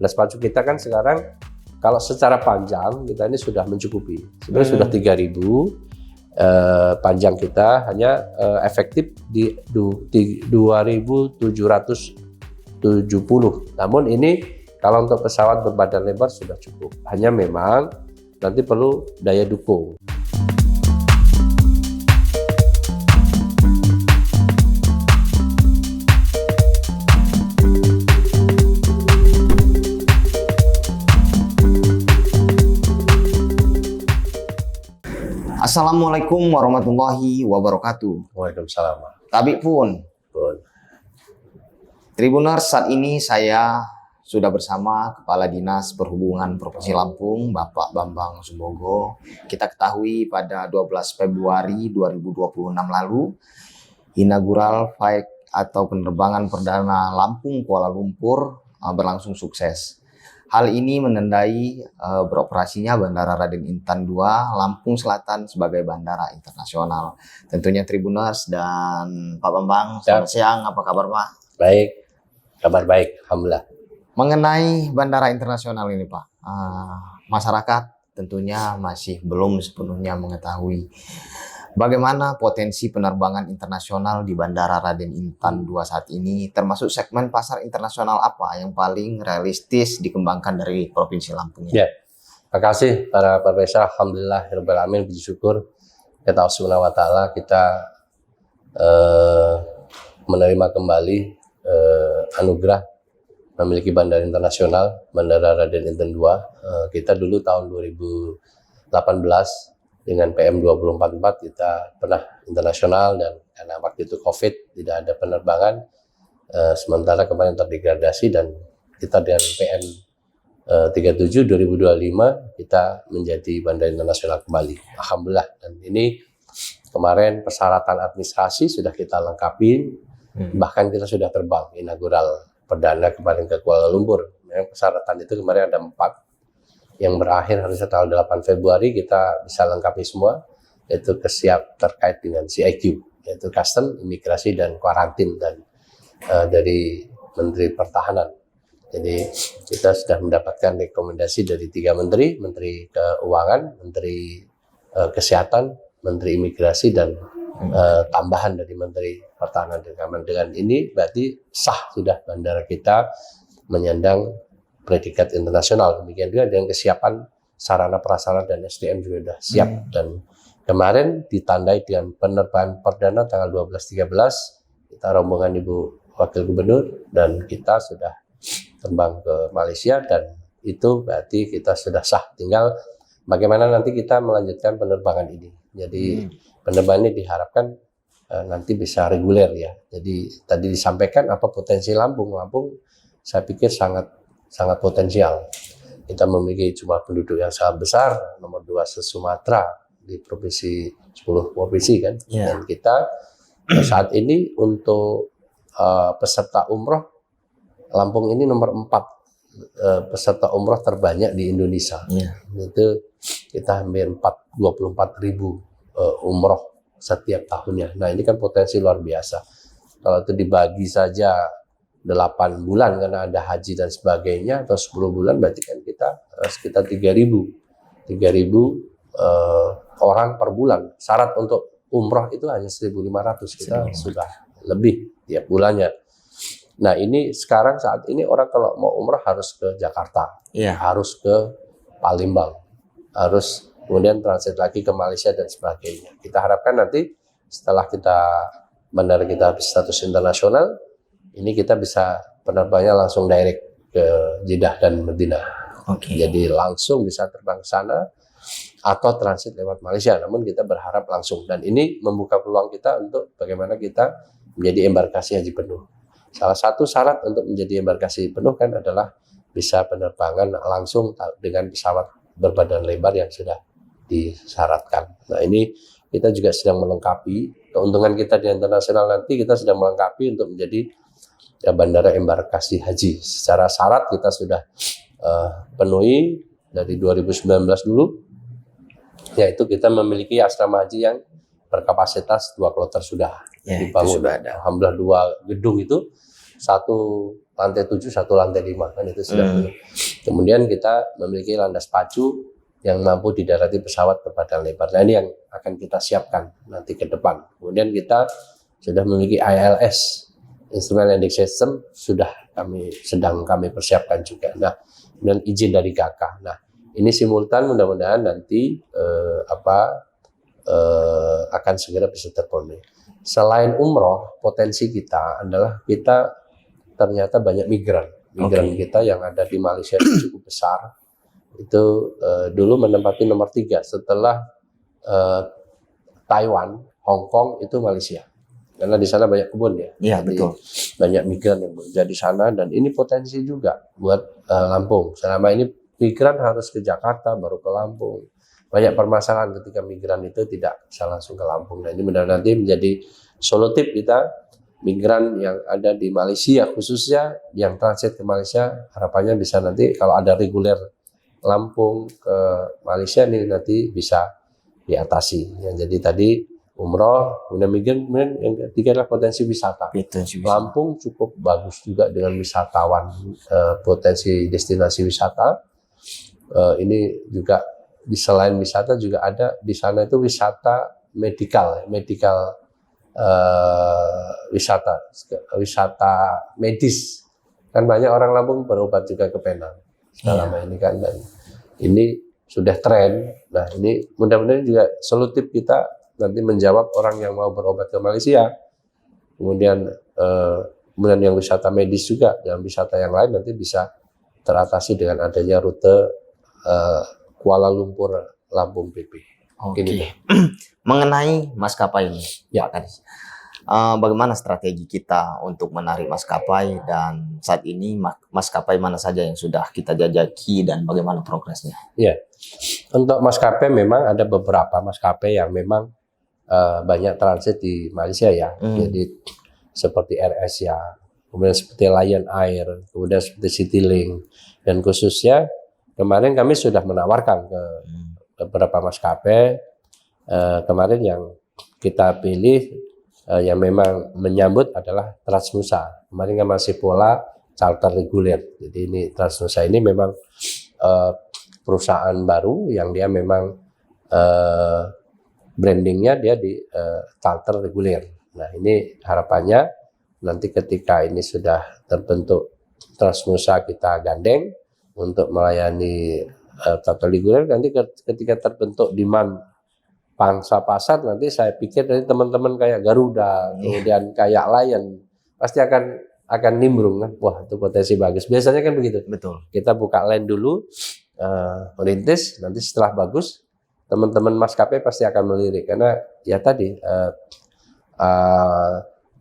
Belas pacu kita kan sekarang kalau secara panjang kita ini sudah mencukupi. Sebenarnya sudah 3.000 panjang kita, hanya efektif di 2.770. Namun ini kalau untuk pesawat berbadan lebar sudah cukup. Hanya memang nanti perlu daya dukung. Assalamualaikum warahmatullahi wabarakatuh. Waalaikumsalam. Tabik pun. Tribuners, saat ini saya sudah bersama Kepala Dinas Perhubungan Provinsi Lampung, Bapak Bambang Sumbogo. Kita ketahui pada 12 Februari 2026 lalu, inaugural flight atau penerbangan perdana Lampung Kuala Lumpur berlangsung sukses. Hal ini menandai beroperasinya Bandara Raden Intan II Lampung Selatan sebagai bandara internasional. Tentunya Tribuners dan Pak Bambang, selamat siang. Apa kabar Pak? Baik, kabar baik, alhamdulillah. Mengenai bandara internasional ini Pak, masyarakat tentunya masih belum sepenuhnya mengetahui bagaimana potensi penerbangan internasional di Bandara Raden Intan II saat ini, termasuk segmen pasar internasional apa yang paling realistis dikembangkan dari Provinsi Lampung ini? Ya, terima kasih para pemirsa. Alhamdulillah, Rabbil Alamin, puji syukur kita Allah Subhanahu wa Ta'ala, kita menerima kembali anugerah memiliki bandara internasional, Bandara Raden Intan II. Kita dulu tahun 2018 dengan PM 244 kita pernah internasional, dan karena waktu itu COVID tidak ada penerbangan, sementara kemarin terdegradasi, dan kita dengan PM 37 2025 kita menjadi bandara internasional kembali. Alhamdulillah. Dan ini kemarin persyaratan administrasi sudah kita lengkapi, bahkan kita sudah terbang inaugural perdana kemarin ke Kuala Lumpur. Yang persyaratan itu kemarin ada 4 yang berakhir harusnya tanggal 8 Februari kita bisa lengkapi semua, yaitu kesiap terkait dengan CIQ, yaitu Custom, Imigrasi, dan Kuarantin, dan dari Menteri Pertahanan. Jadi kita sudah mendapatkan rekomendasi dari 3 menteri, Menteri Keuangan, Menteri Kesehatan, Menteri Imigrasi, dan tambahan dari Menteri Pertahanan dan Keamanan. Dengan ini berarti sah sudah bandara kita menyandang predikat internasional. Demikian juga dengan kesiapan sarana prasarana dan SDM juga sudah siap. Dan kemarin ditandai dengan penerbangan perdana tanggal 12-13 kita rombongan Ibu Wakil Gubernur, dan kita sudah terbang ke Malaysia, dan itu berarti kita sudah sah. Tinggal bagaimana nanti kita melanjutkan penerbangan ini. Jadi penerbangan ini diharapkan nanti bisa reguler ya. Jadi tadi disampaikan apa potensi Lampung. Lampung saya pikir sangat potensial. Kita memiliki jumlah penduduk yang sangat besar, nomor 2 se-Sumatera di provinsi 10 provinsi kan. Dan kita saat ini untuk peserta umroh, Lampung ini nomor 4 peserta umroh terbanyak di Indonesia. Itu kita hampir 24.000 umroh setiap tahunnya. Nah ini kan potensi luar biasa. Kalau itu dibagi saja 8 bulan karena ada haji dan sebagainya, atau 10 bulan, berarti kan kita sekitar 3.000 orang per bulan. Syarat untuk umroh itu hanya 1.500, kita sudah lebih tiap bulannya. Nah ini sekarang saat ini orang kalau mau umroh harus ke Jakarta, harus ke Palembang, harus kemudian transit lagi ke Malaysia dan sebagainya. Kita harapkan nanti setelah bandara kita status internasional, ini kita bisa penerbangannya langsung direct ke Jeddah dan Madinah. Jadi langsung bisa terbang ke sana atau transit lewat Malaysia. Namun kita berharap langsung, dan ini membuka peluang kita untuk bagaimana kita menjadi embarkasi haji penuh. Salah satu syarat untuk menjadi embarkasi penuh kan adalah bisa penerbangan langsung dengan pesawat berbadan lebar yang sudah disyaratkan. Nah ini kita juga sedang melengkapi keuntungan kita di internasional, nanti kita sedang melengkapi untuk menjadi bandara embarkasi haji. Secara syarat kita sudah penuhi dari 2019 dulu, yaitu kita memiliki asrama haji yang berkapasitas 2 kloter sudah dibangun. Alhamdulillah 2 gedung itu satu lantai 7, satu lantai 5 kan itu sudah punya. Kemudian kita memiliki landas pacu yang mampu didarati pesawat berbadan lebar. Nah ini yang akan kita siapkan nanti ke depan. Kemudian kita sudah memiliki ILS, Instrument Landing System, sedang kami persiapkan juga. Nah, kemudian izin dari GAKA. Nah, ini simultan mudah-mudahan nanti akan segera bisa terpenuhi. Selain umroh, potensi kita adalah kita ternyata banyak migran kita yang ada di Malaysia itu cukup besar. Itu dulu menempati nomor 3 setelah Taiwan, Hong Kong itu Malaysia. Karena di sana banyak kebun ya. Iya, betul. Banyak migran yang bekerja di sana dan ini potensi juga buat Lampung. Selama ini migran harus ke Jakarta baru ke Lampung. Banyak permasalahan ketika migran itu tidak bisa langsung ke Lampung. Nah ini benar nanti menjadi solutif kita, migran yang ada di Malaysia khususnya yang transit ke Malaysia, harapannya bisa nanti kalau ada reguler Lampung ke Malaysia ini nanti bisa diatasi. Ya, jadi tadi umroh, kemudian migran, kemudian yang ketiga adalah potensi wisata. Lampung cukup bagus juga dengan wisatawan, potensi destinasi wisata. Ini juga selain wisata juga ada di sana itu wisata medikal wisata medis. Kan banyak orang Lampung berobat juga ke Penang selama ini kan, dan ini sudah tren. Nah ini mudah-mudahan juga solutif kita nanti menjawab orang yang mau berobat ke Malaysia, kemudian yang wisata medis juga dan wisata yang lain nanti bisa teratasi dengan adanya rute Kuala Lumpur Lampung PP. Oke. Mengenai maskapai ini, ya. Pak Kadis, bagaimana strategi kita untuk menarik maskapai dan saat ini maskapai mana saja yang sudah kita jajaki dan bagaimana progresnya? Ya, untuk maskapai memang ada beberapa maskapai yang memang banyak transit di Malaysia ya. Jadi seperti AirAsia, kemudian seperti Lion Air, kemudian seperti Citylink, dan khususnya kemarin kami sudah menawarkan ke beberapa maskapai. Kemarin yang kita pilih yang memang menyambut adalah Transnusa. Kemarin kan masih pola charter reguler. Jadi ini Transnusa ini memang perusahaan baru yang dia memang brandingnya dia di charter reguler. Nah ini harapannya nanti ketika ini sudah terbentuk Transnusa kita gandeng untuk melayani charter reguler, nanti ketika terbentuk demand pangsa pasar, nanti saya pikir dari teman-teman kayak Garuda, kemudian kayak Lion pasti akan nimbrung kan, wah itu potensi bagus. Biasanya kan begitu. Betul. Kita buka line dulu, merintis, nanti setelah bagus teman-teman maskapai pasti akan melirik karena ya tadi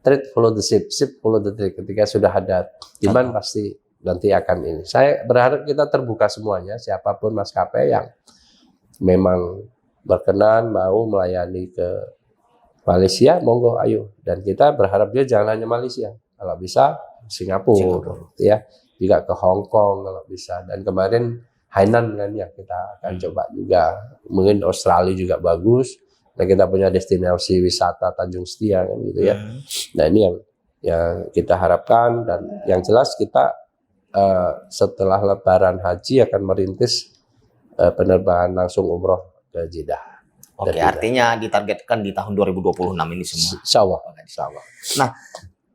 trade follow the ship, ship follow the trade. Ketika sudah ada demand pasti nanti akan ini. Saya berharap kita terbuka semuanya, siapapun maskapai yang memang berkenan mau melayani ke Malaysia, monggo ayo. Dan kita berharap dia jangan hanya Malaysia, kalau bisa Singapura. Ya, juga ke Hong Kong kalau bisa. Dan kemarin Hainan kan yang kita akan coba juga. Mungkin Australia juga bagus. Dan kita punya destinasi wisata Tanjung Setia kan gitu ya. Nah ini yang kita harapkan, dan yang jelas kita setelah Lebaran Haji akan merintis penerbangan langsung umroh ke Jeddah. Oke, artinya ditargetkan di tahun 2026 ini semua. Insya Allah. Nah,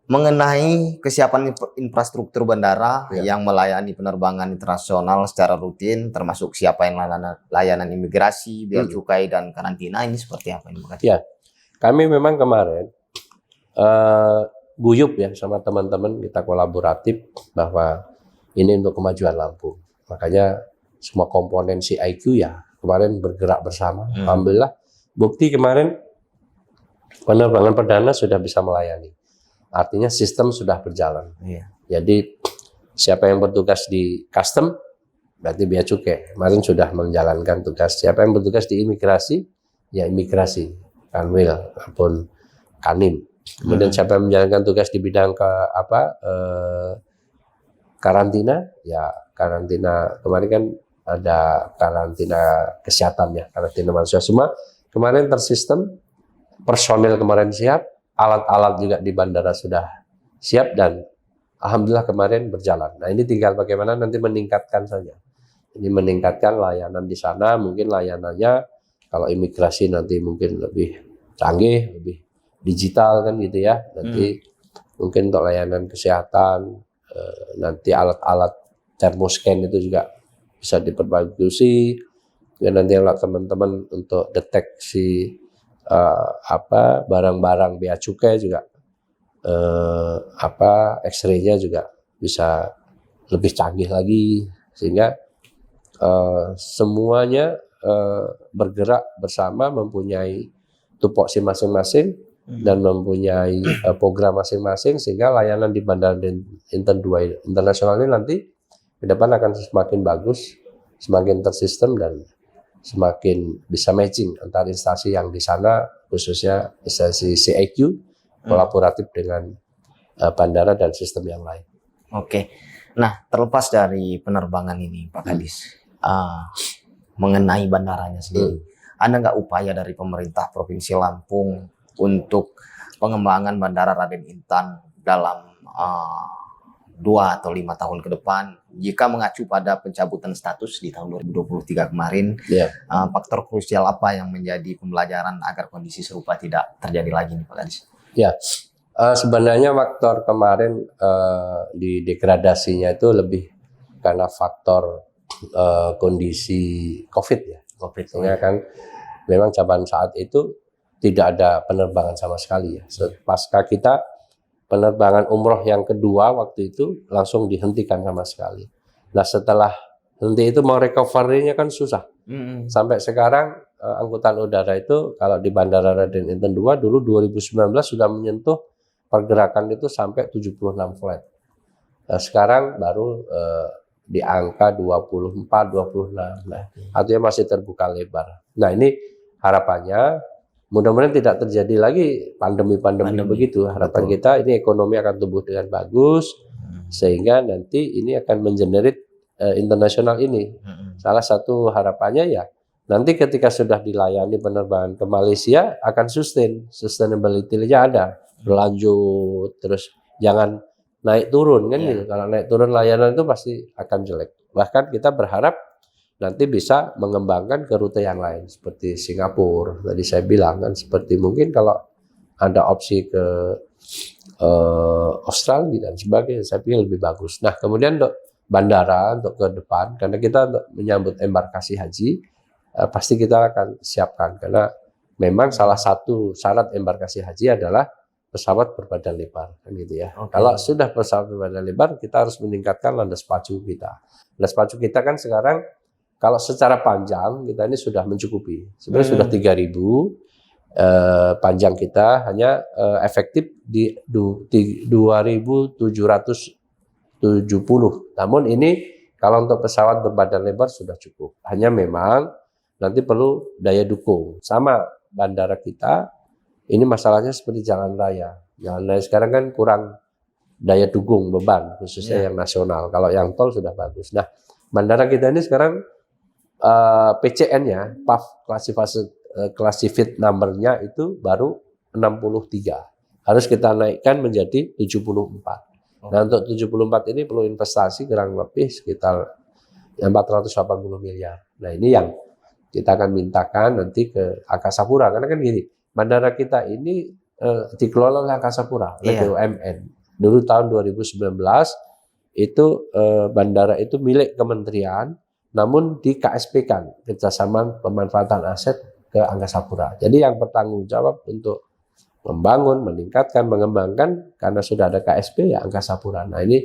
mengenai kesiapan infrastruktur bandara yang melayani penerbangan internasional secara rutin, termasuk siapa yang layanan imigrasi, bea cukai dan karantina, ini seperti apa ini? Ya, kami memang kemarin guyup ya sama teman-teman, kita kolaboratif bahwa ini untuk kemajuan Lampung. Makanya semua komponen CIQ ya kemarin bergerak bersama. Alhamdulillah, bukti kemarin penerbangan perdana sudah bisa melayani. Artinya sistem sudah berjalan. Jadi siapa yang bertugas di custom, berarti bea cukai. Kemarin sudah menjalankan tugas. Siapa yang bertugas di imigrasi, ya imigrasi, Kanwil maupun Kanim. Kemudian siapa yang menjalankan tugas di bidang karantina, ya karantina. Kemarin kan ada karantina kesehatan ya, karantina manusia semua. Kemarin tersistem, personel kemarin siap, alat-alat juga di bandara sudah siap, dan alhamdulillah kemarin berjalan. Nah ini tinggal bagaimana nanti meningkatkan saja. Ini meningkatkan layanan di sana, mungkin layanannya kalau imigrasi nanti mungkin lebih canggih, lebih digital kan gitu ya. Nanti mungkin untuk layanan kesehatan, nanti alat-alat thermoscan itu juga bisa diperbaiki. Ya nanti teman-teman untuk deteksi barang-barang bea cukai juga X-ray-nya juga bisa lebih canggih lagi sehingga semuanya bergerak bersama mempunyai tupoksi masing-masing dan mempunyai program masing-masing sehingga layanan di Bandara Inten 2 Internasional ini nanti ke depan akan semakin bagus, semakin tersistem dan semakin bisa matching antar instansi yang di sana khususnya instansi CIQ kolaboratif dengan bandara dan sistem yang lain. Oke, nah terlepas dari penerbangan ini Pak Kadis, mengenai bandaranya sendiri, ada nggak upaya dari pemerintah Provinsi Lampung untuk pengembangan Bandara Raden Intan dalam 2 atau 5 tahun ke depan jika mengacu pada pencabutan status di tahun 2023 kemarin, faktor krusial apa yang menjadi pembelajaran agar kondisi serupa tidak terjadi lagi nih Pak Kadis? Ya, sebenarnya faktor kemarin di degradasinya itu lebih karena faktor kondisi COVID ya. Sehingga kan memang zaman saat itu tidak ada penerbangan sama sekali ya. Pasca kita penerbangan umroh yang kedua waktu itu langsung dihentikan sama sekali. Nah setelah henti itu mau recovery-nya kan susah. Sampai sekarang angkutan udara itu kalau di Bandara Raden Inten 2 dulu 2019 sudah menyentuh pergerakan itu sampai 76 flight. Nah, sekarang baru di angka 24, 26. Nah, artinya masih terbuka lebar. Nah, ini harapannya mudah-mudahan tidak terjadi lagi pandemi begitu. Harapan kita ini ekonomi akan tumbuh dengan bagus sehingga nanti ini akan mengenerate internasional ini. Salah satu harapannya ya nanti ketika sudah dilayani penerbangan ke Malaysia akan sustainability-nya ada, berlanjut terus jangan naik turun kan gitu. Kalau naik turun layanan itu pasti akan jelek. Bahkan kita berharap nanti bisa mengembangkan ke rute yang lain seperti Singapura. Tadi saya bilang kan seperti mungkin kalau ada opsi ke Australia dan sebagainya, saya pikir lebih bagus. Nah, kemudian untuk bandara untuk ke depan karena kita untuk menyambut embarkasi haji pasti kita akan siapkan karena memang salah satu syarat embarkasi haji adalah pesawat berbadan lebar kan gitu ya. Kalau sudah pesawat berbadan lebar kita harus meningkatkan landas pacu kita. Landas pacu kita kan sekarang kalau secara panjang kita ini sudah mencukupi. Sebenarnya sudah 3.000 panjang kita hanya efektif di 2.770. Namun ini kalau untuk pesawat berbadan lebar sudah cukup. Hanya memang nanti perlu daya dukung. Sama bandara kita, ini masalahnya seperti jalan raya. Jalan raya sekarang kan kurang daya dukung beban, khususnya yang nasional. Kalau yang tol sudah bagus. Nah, bandara kita ini sekarang PCN-nya, PAF Classified Number-nya itu baru 63. Harus kita naikkan menjadi 74. Nah, untuk 74 ini perlu investasi kurang lebih sekitar 480 miliar. Nah, ini yang kita akan mintakan nanti ke Angkasa Pura karena kan gini, bandara kita ini dikelola oleh Angkasa Pura, oleh BUMN. Dulu tahun 2019 itu bandara itu milik kementerian, namun di KSP-kan, kerjasama pemanfaatan aset ke Angkasa Pura. Jadi yang bertanggung jawab untuk membangun, meningkatkan, mengembangkan karena sudah ada KSP ya Angkasa Pura. Nah ini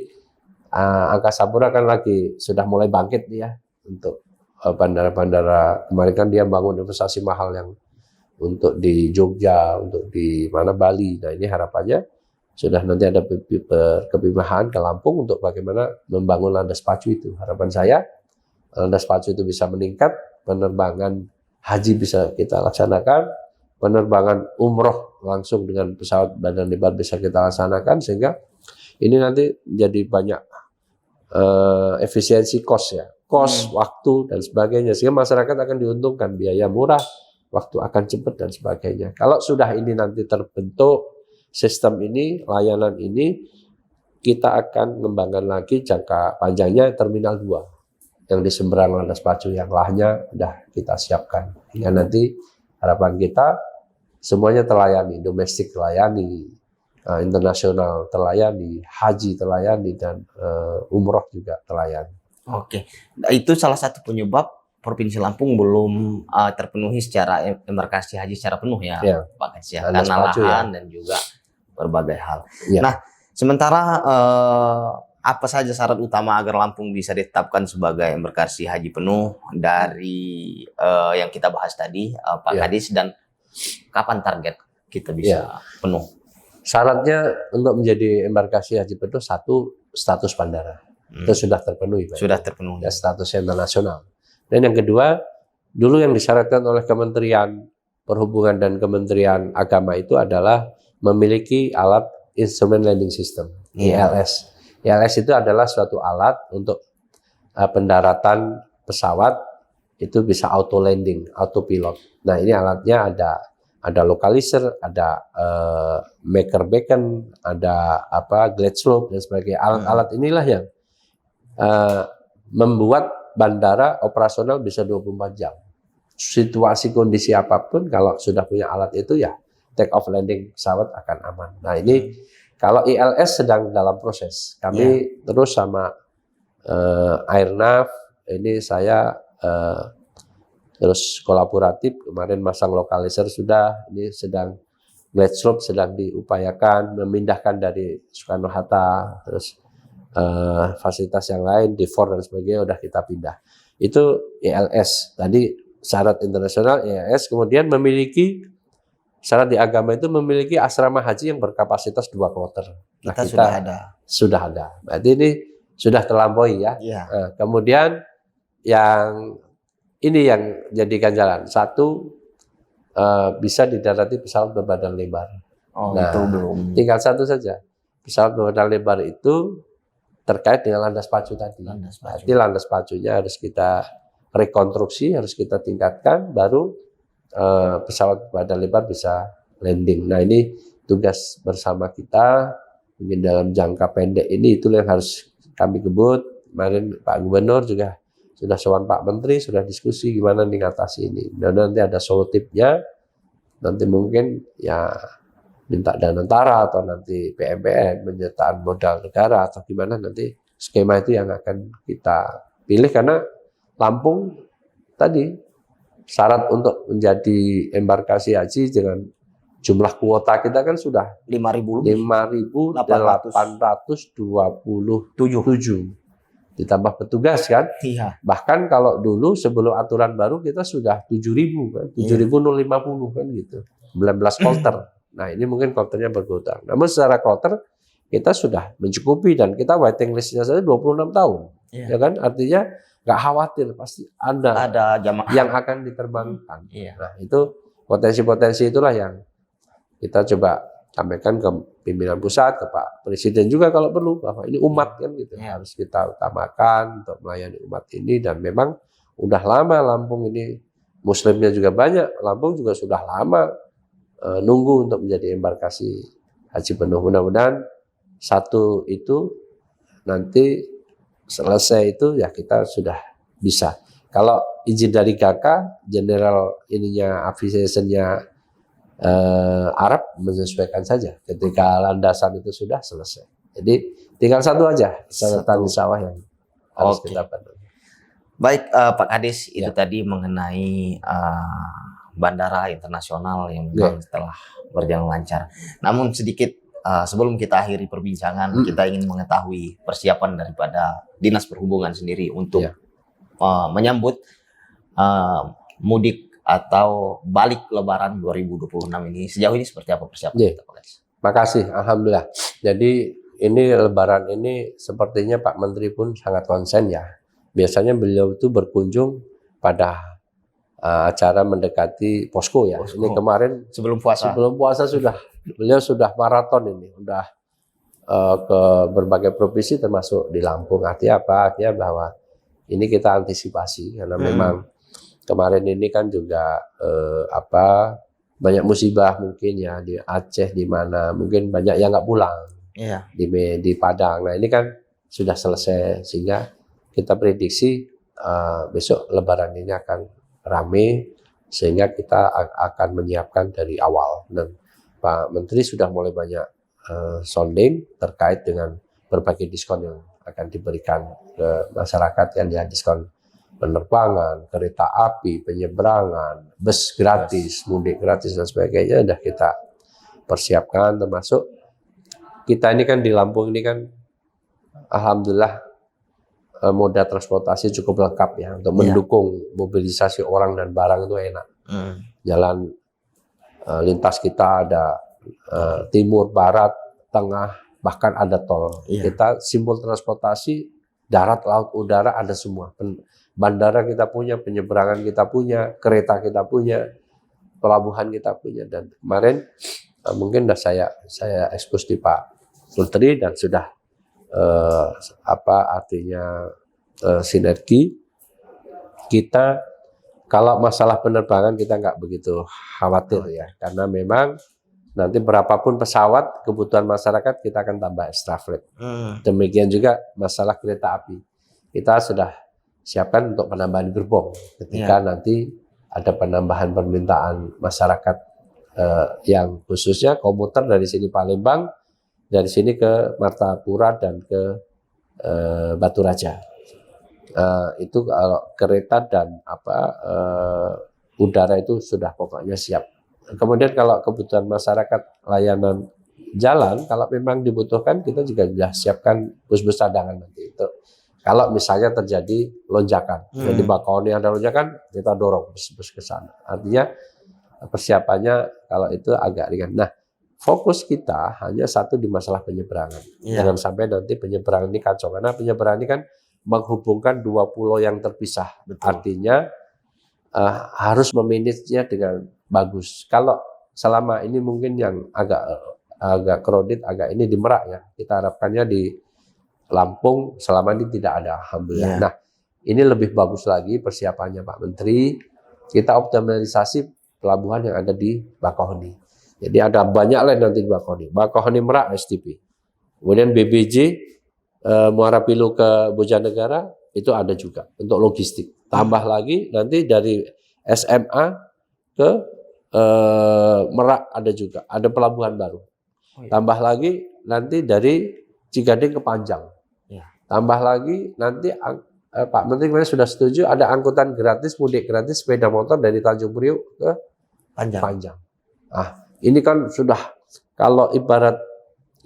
Angkasa Pura kan lagi sudah mulai bangkit ya untuk bandara-bandara. Kemarin kan dia bangun investasi mahal yang untuk di Jogja, untuk di mana Bali. Nah ini harapannya sudah nanti ada kepimahan ke Lampung untuk bagaimana membangun landas pacu itu. Harapan saya landas pacu itu bisa meningkat, penerbangan haji bisa kita laksanakan, penerbangan umroh langsung dengan pesawat badan lebar bisa kita laksanakan sehingga ini nanti jadi banyak efisiensi cost ya, waktu dan sebagainya sehingga masyarakat akan diuntungkan, biaya murah, waktu akan cepat dan sebagainya. Kalau sudah ini nanti terbentuk sistem ini, layanan ini kita akan mengembangkan lagi jangka panjangnya Terminal 2 yang di seberang Landas Pacu, yang lahnya sudah kita siapkan. Ya, nanti harapan kita semuanya terlayani, domestik terlayani, internasional terlayani, haji terlayani, dan umroh juga terlayani. Oke, itu salah satu penyebab Provinsi Lampung belum terpenuhi secara embarkasi haji secara penuh ya, Ya. Pak Kadis ya, Landas karena Pacu, lahan dan juga berbagai hal. Ya. Nah, sementara apa saja syarat utama agar Lampung bisa ditetapkan sebagai embarkasi haji penuh dari yang kita bahas tadi, Pak Ya. Kadis, dan kapan target kita bisa penuh? Syaratnya untuk menjadi embarkasi haji penuh, satu, status bandara. Itu sudah terpenuhi, Pak. Sudah terpenuhi. Ya, statusnya internasional. Dan yang kedua, dulu yang disyaratkan oleh Kementerian Perhubungan dan Kementerian Agama itu adalah memiliki alat Instrument Landing System, ILS. ILS itu adalah suatu alat untuk pendaratan pesawat itu bisa auto landing, autopilot. Nah, ini alatnya ada localizer, ada maker beacon, ada glide slope dan sebagainya. Alat-alat inilah yang membuat bandara operasional bisa 24 jam. Situasi kondisi apapun, kalau sudah punya alat itu ya take off landing pesawat akan aman. Nah, ini kalau ILS sedang dalam proses. Kami terus sama Airnav, ini saya terus kolaboratif, kemarin masang localizer sudah, ini sedang glide slope sedang diupayakan, memindahkan dari Soekarno-Hatta, terus fasilitas yang lain, D4 dan sebagainya udah kita pindah. Itu ILS. Tadi syarat internasional ILS, kemudian memiliki syarat di agama itu memiliki asrama haji yang berkapasitas 2 kloter. Nah, kita sudah ada. Berarti ini sudah terlampaui ya. Kemudian yang ini yang jadi ganjalan. Satu, bisa didarati pesawat berbadan lebar. Itu belum. Tinggal satu saja. Pesawat berbadan lebar itu terkait dengan landas pacu tadi. Berarti landas pacunya harus kita rekonstruksi, harus kita tingkatkan, baru pesawat berbadan lebar bisa landing. Nah, ini tugas bersama kita. Mungkin dalam jangka pendek ini itu yang harus kami kebut. Kemarin Pak Gubernur juga sudah sowan Pak Menteri, sudah diskusi gimana mengatasi ini. Dan nanti ada solutifnya. Nanti mungkin ya minta dana negara atau nanti PMPN menyertaan modal negara atau gimana, nanti skema itu yang akan kita pilih, karena Lampung tadi syarat untuk menjadi embarkasi haji dengan jumlah kuota kita kan sudah 5.827 ditambah petugas kan. Bahkan kalau dulu sebelum aturan baru kita sudah 7.000 kan, 7.050 kan gitu, 19 kloter. Nah, ini mungkin kloternya berkurang. Namun secara kloter kita sudah mencukupi, dan kita waiting list-nya saja 26 tahun. Ya kan? Artinya nggak khawatir, pasti ada jamaah yang akan diterbangkan. Nah, itu potensi-potensi itulah yang kita coba sampaikan ke pimpinan pusat, ke Pak Presiden juga kalau perlu, bahwa ini umat kan gitu. Harus kita utamakan untuk melayani umat ini, dan memang udah lama Lampung ini muslimnya juga banyak. Lampung juga sudah lama nunggu untuk menjadi embarkasi haji penuh. Mudah-mudahan satu itu nanti selesai itu ya kita sudah bisa. Kalau izin dari GAKA, General Aviation-nya Arab menyesuaikan saja ketika landasan itu sudah selesai. Jadi tinggal satu aja catatan sawah yang harus kita penuhi. Baik, Pak Kadis, itu tadi mengenai bandara internasional yang memang telah berjalan lancar. Namun sedikit sebelum kita akhiri perbincangan, kita ingin mengetahui persiapan daripada Dinas Perhubungan sendiri untuk menyambut mudik atau balik Lebaran 2026 ini. Sejauh ini seperti apa persiapan kita, Pak Kadis? Makasih, alhamdulillah. Jadi ini Lebaran ini sepertinya Pak Menteri pun sangat konsen ya. Biasanya beliau itu berkunjung pada acara mendekati posko ya. Posko. Ini kemarin sebelum puasa sudah beliau sudah maraton ini, udah ke berbagai provinsi termasuk di Lampung. Artinya apa? Artinya bahwa ini kita antisipasi karena memang kemarin ini kan juga banyak musibah mungkin ya di Aceh, di mana mungkin banyak yang nggak pulang. Iya. di Padang. Nah ini kan sudah selesai sehingga kita prediksi besok Lebaran ini akan rame sehingga kita akan menyiapkan dari awal. Dan Pak Menteri sudah mulai banyak sounding terkait dengan berbagai diskon yang akan diberikan ke masyarakat ya diskon penerbangan, kereta api, penyeberangan, bus gratis, mudik gratis dan sebagainya sudah kita persiapkan, termasuk kita ini kan di Lampung ini kan alhamdulillah moda transportasi cukup lengkap ya untuk mendukung mobilisasi orang dan barang itu enak. Jalan lintas kita ada timur, barat, tengah, bahkan ada tol. Kita simbol transportasi darat, laut, udara ada semua. Bandara kita punya, penyeberangan kita punya, kereta kita punya, pelabuhan kita punya. Dan kemarin mungkin sudah saya ekspos di Pak Menteri dan sudah sinergi. Kita kalau masalah penerbangan kita nggak begitu khawatir ya, karena memang nanti berapapun pesawat kebutuhan masyarakat kita akan tambah extra flight. Demikian juga masalah kereta api, kita sudah siapkan untuk penambahan gerbong ketika nanti ada penambahan permintaan masyarakat yang khususnya komuter dari sini Palembang, dari sini ke Martapura dan ke Batu Raja. Itu kalau kereta dan udara itu sudah pokoknya siap. Kemudian kalau kebutuhan masyarakat layanan jalan, kalau memang dibutuhkan kita juga sudah siapkan bus-bus cadangan nanti itu. Kalau misalnya terjadi lonjakan, di Bakauheni ada lonjakan, kita dorong bus-bus ke sana. Artinya persiapannya kalau itu agak ringan. Nah, fokus kita hanya satu di masalah penyeberangan. Jangan sampai nanti penyeberangan ini kacau, karena penyeberangan ini kan menghubungkan dua pulau yang terpisah. Betul. Artinya harus memanagenya dengan bagus. Kalau selama ini mungkin yang agak kredit, agak ini di Merak ya, kita harapkannya di Lampung selama ini tidak ada, alhamdulillah. Nah, ini lebih bagus lagi persiapannya Pak Menteri. Kita optimalisasi pelabuhan yang ada di Bakauheni. Jadi ada banyak lain nanti di Bakauheni. Bakauheni Merak STP. Kemudian BBJ Muara Pilu ke Bojanegara itu ada juga untuk logistik. Tambah lagi nanti dari SMA ke Merak ada juga. Ada pelabuhan baru. Tambah lagi nanti dari Cigading ke Panjang. Tambah lagi nanti Pak Menteri kemarin sudah setuju ada angkutan gratis, mudik gratis sepeda motor dari Tanjung Priuk ke Panjang. Ah, ini kan sudah kalau ibarat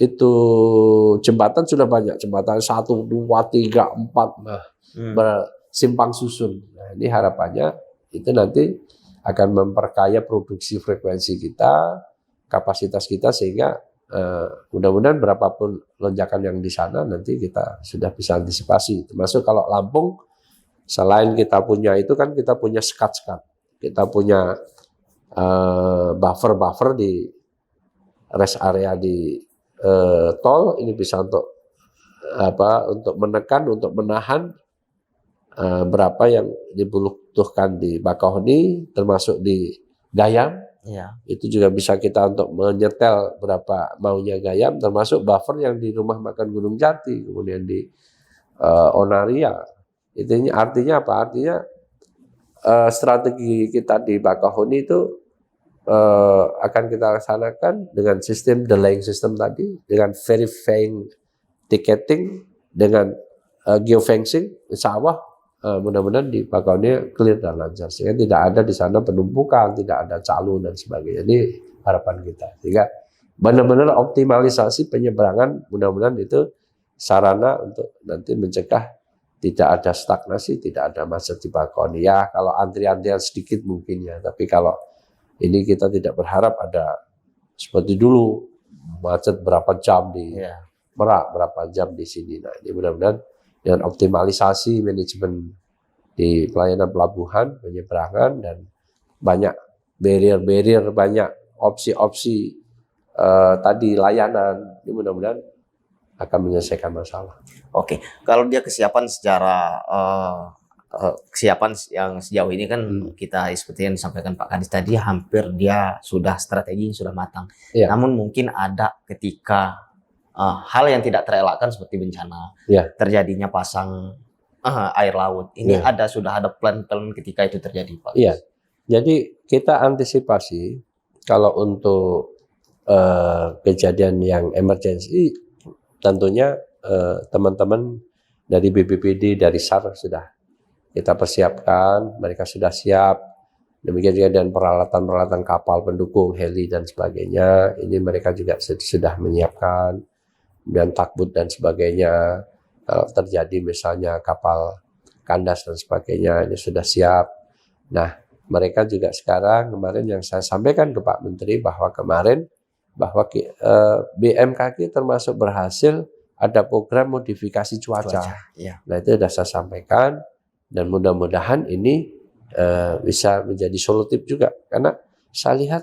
itu jembatan sudah banyak, jembatan 1, 2, 3, 4 bersimpang susun. Nah, ini harapannya itu nanti akan memperkaya produksi frekuensi kita, kapasitas kita sehingga mudah-mudahan berapapun lonjakan yang di sana nanti kita sudah bisa antisipasi. Termasuk kalau Lampung selain kita punya itu kan kita punya sekat-sekat, kita punya buffer di rest area di tol, ini bisa untuk menekan, untuk menahan berapa yang dibutuhkan di Bakauheni, termasuk di Gayam. Itu juga bisa kita untuk menyetel berapa maunya Gayam, termasuk buffer yang di Rumah Makan Gunung Jati, kemudian di Onaria. Itu artinya apa? Artinya strategi kita di Bakauheni itu akan kita laksanakan dengan sistem delaying system tadi, dengan verifying ticketing, dengan geofencing, insya Allah mudah-mudahan di Bakauheni clear dan lancar, sehingga tidak ada di sana penumpukan, tidak ada calo dan sebagainya. Ini harapan kita, sehingga benar-benar optimalisasi penyeberangan, mudah-mudahan itu sarana untuk nanti mencegah tidak ada stagnasi, tidak ada macet di Bakauheni. Ya kalau antrian-antrian sedikit mungkin ya, tapi kalau ini kita tidak berharap ada seperti dulu macet berapa jam di Merak, berapa jam di sini. Nah, ini mudah-mudahan dengan optimalisasi manajemen di pelayanan pelabuhan, penyeberangan, dan banyak barrier-barrier, banyak opsi-opsi tadi layanan, ini mudah-mudahan akan menyelesaikan masalah. Oke, kalau dia kesiapan secara kesiapan yang sejauh ini kan kita seperti yang disampaikan Pak Kadis tadi, hampir dia sudah strategi sudah matang. Namun mungkin ada ketika hal yang tidak terelakkan seperti bencana, Ya. terjadinya pasang air laut. Ini Ya. sudah ada plan-plan ketika itu terjadi, Pak. Iya. Jadi kita antisipasi kalau untuk kejadian yang emergency, tentunya teman-teman dari BPBD, dari SAR sudah kita persiapkan, mereka sudah siap. Demikian juga dengan peralatan-peralatan kapal pendukung, heli dan sebagainya, ini mereka juga sudah menyiapkan, dan takbut dan sebagainya. Kalau terjadi misalnya kapal kandas dan sebagainya, ini sudah siap. Nah, mereka juga sekarang, kemarin yang saya sampaikan ke Pak Menteri bahwa kemarin bahwa BMKG termasuk berhasil ada program modifikasi cuaca. Ya. Nah, itu sudah saya sampaikan, dan mudah-mudahan ini bisa menjadi solutif juga, karena saya lihat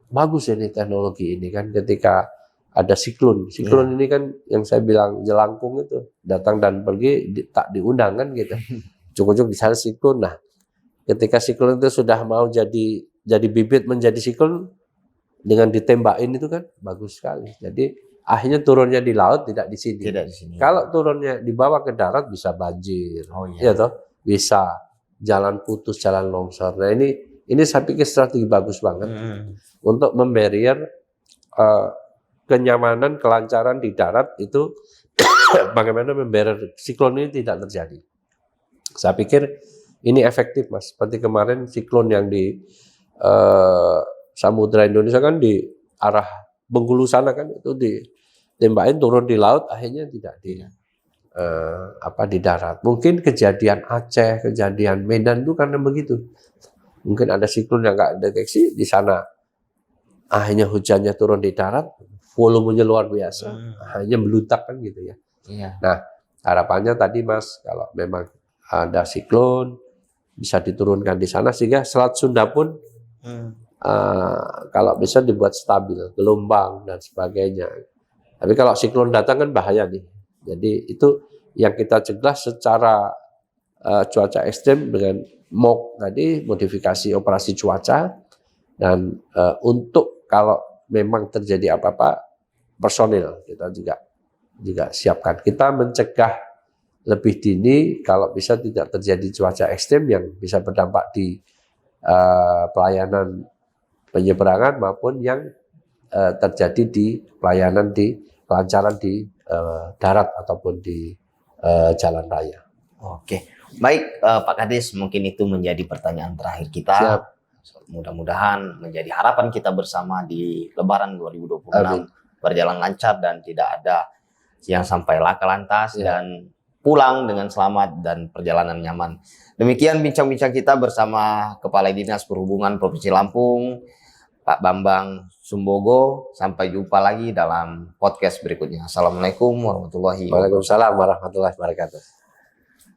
bagus ini teknologi ini kan, ketika ada siklon ini kan yang saya bilang jelangkung itu datang dan pergi tak diundang kan gitu. Cukup di sana siklon. Nah, ketika siklon itu sudah mau jadi bibit menjadi siklon, dengan ditembakin itu kan bagus sekali. Jadi akhirnya turunnya di laut, tidak di sini. Tidak di sini. Kalau turunnya dibawa ke darat bisa banjir. Oh iya. Ya toh, bisa jalan putus, jalan longsor. Nah, ini saya pikir strategi bagus banget untuk membarier kenyamanan, kelancaran di darat itu. Bagaimana membarier siklon ini tidak terjadi. Saya pikir ini efektif, Mas. Seperti kemarin siklon yang di Samudra Indonesia kan, di arah Bengkulu sana kan, itu ditembakin turun di laut, akhirnya tidak di darat. Mungkin kejadian Aceh, kejadian Medan itu karena begitu. Mungkin ada siklon yang nggak deteksi di sana, akhirnya hujannya turun di darat, volumenya luar biasa, akhirnya melutak kan gitu ya. Iya. Nah, harapannya tadi, Mas, kalau memang ada siklon bisa diturunkan di sana, sehingga Selat Sunda pun kalau bisa dibuat stabil, gelombang dan sebagainya. Tapi kalau siklon datang kan bahaya nih. Jadi itu yang kita cegah secara cuaca ekstrem dengan MOC tadi, modifikasi operasi cuaca, dan untuk kalau memang terjadi apa-apa, personil kita juga siapkan. Kita mencegah lebih dini kalau bisa tidak terjadi cuaca ekstrem yang bisa berdampak di pelayanan penyeberangan maupun yang terjadi di pelayanan di kelancaran di darat ataupun di jalan raya. Oke, baik Pak Kades, mungkin itu menjadi pertanyaan terakhir kita. Siap. Mudah-mudahan menjadi harapan kita bersama di Lebaran 2026. Amin. Berjalan lancar dan tidak ada yang sampai laka lantas, Ya. dan pulang dengan selamat dan perjalanan nyaman. Demikian bincang-bincang kita bersama Kepala Dinas Perhubungan Provinsi Lampung, Pak Bambang Sumbogo. Sampai jumpa lagi dalam podcast berikutnya. Assalamualaikum warahmatullahi wabarakatuh. Waalaikumsalam warahmatullahi wabarakatuh.